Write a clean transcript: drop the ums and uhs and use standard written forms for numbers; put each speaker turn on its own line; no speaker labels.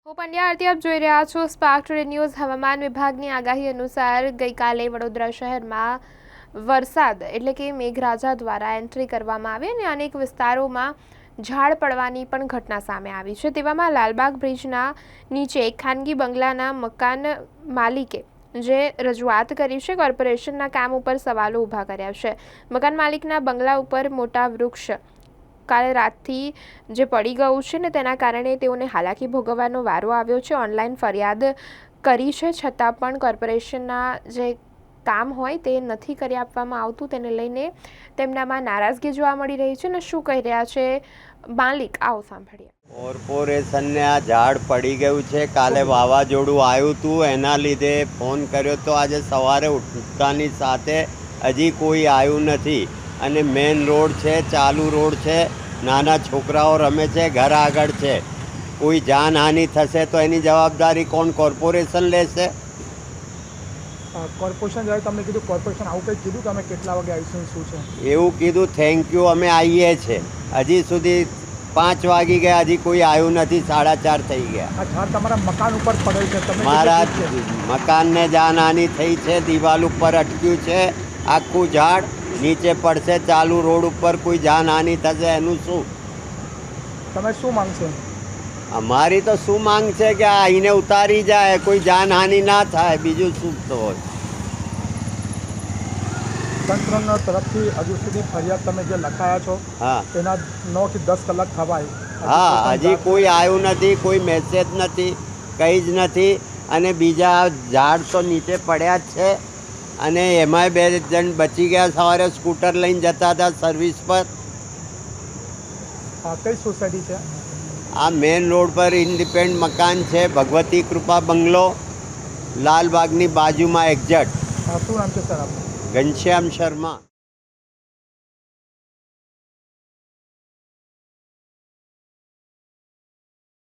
હું પંડ્યા આરતી આપ જોઈ રહ્યા છો સ્પાર્ક ટુડે ન્યૂઝ। હવામાન વિભાગની આગાહી અનુસાર ગઈકાલે વડોદરા શહેરમાં વરસાદ એટલે કે મેઘરાજા દ્વારા એન્ટ્રી કરવામાં આવી અને અનેક વિસ્તારોમાં ઝાડ પડવાની પણ ઘટના સામે આવી છે। તેવામાં લાલબાગ બ્રિજના નીચે એક ખાનગી બંગલાના મકાન માલિકે જે રજૂઆત કરી છે, કોર્પોરેશનના કામ ઉપર સવાલો ઊભા કર્યા છે। મકાન માલિકના બંગલા ઉપર મોટા વૃક્ષ કાલે રાતથી જે પડી ગયું છે ને તેના કારણે તેઓને હાલાકી ભોગવવાનો વારો આવ્યો છે। ઓનલાઈન ફરિયાદ કરી છે, છતાં પણ કોર્પોરેશનના જે કામ હોય તે નથી કરી આપવામાં આવતું, તેને લઈને તેમનામાં નારાજગી જોવા મળી રહી છે। ને શું કહી રહ્યા છે માલિક, આવો સાંભળીએ।
કોર્પોરેશનને આ ઝાડ પડી ગયું છે, કાલે વાવાઝોડું આવ્યું હતું, એના લીધે ફોન કર્યો તો આજે સવારે ઉઠતાની સાથે હજી કોઈ આવ્યું નથી। અને મેઇન રોડ છે, ચાલુ રોડ છે, નાના છોકરાઓ રમે છે, ઘર આગળ છે, કોઈ જાનહાનિ થશે તો એની જવાબદારી કોણ? કોર્પોરેશન લેશે?
કોર્પોરેશન જ્યારે તમને કીધું, કોર્પોરેશન આવું કંઈ કીધું તમે કેટલા વાગે આવીશું શું છે
એવું કીધું, થેન્ક યુ, અમે આવીએ છીએ। હજી સુધી 5 વાગી ગયા, હજી કોઈ આવ્યું નથી, 4:30 થઈ ગયા।
આ ઝાડ તમારા મકાન ઉપર પડેલ છે, તમે
મારા મકાનને જાનહાનિ થઈ છે, દિવાલ ઉપર અટક્યું છે, આખું ઝાડ નીચે પડશે, ચાલુ રોડ ઉપર કોઈ જાનહાનિ થશે એનું શું?
તમે શું માંગશો?
અમારી તો શું માંગ છે કે આ અહીંને ઉતારી જાય, કોઈ જાનહાનિ ના થાય, બીજું શું તો હોય।
તંત્રના તરફથી હજુ સુધી ફરિયાદ તમે જે લખાયા છો,
હા,
તેના 9 થી 10 કલાક થવાય,
હા, હજી કોઈ આવ્યું નથી, કોઈ મેસેજ નથી, કંઈ જ નથી। અને બીજા ઝાડ તો નીચે પડ્યા જ છે, અને એમાંય 2 જણ બચી ગયા, સવારે સ્કૂટર લઈને જતા હતા સર્વિસ પર।
કઈ સોસાયટી છે
આ મેઇન રોડ પર ઇન્ડિપેન્ડ મકાન છે, ભગવતી કૃપા બંગલો, લાલબાગની બાજુમાં એક્ઝેક્ટ।
શું નામ છે સર આપનું?
ઘનશ્યામ શર્મા।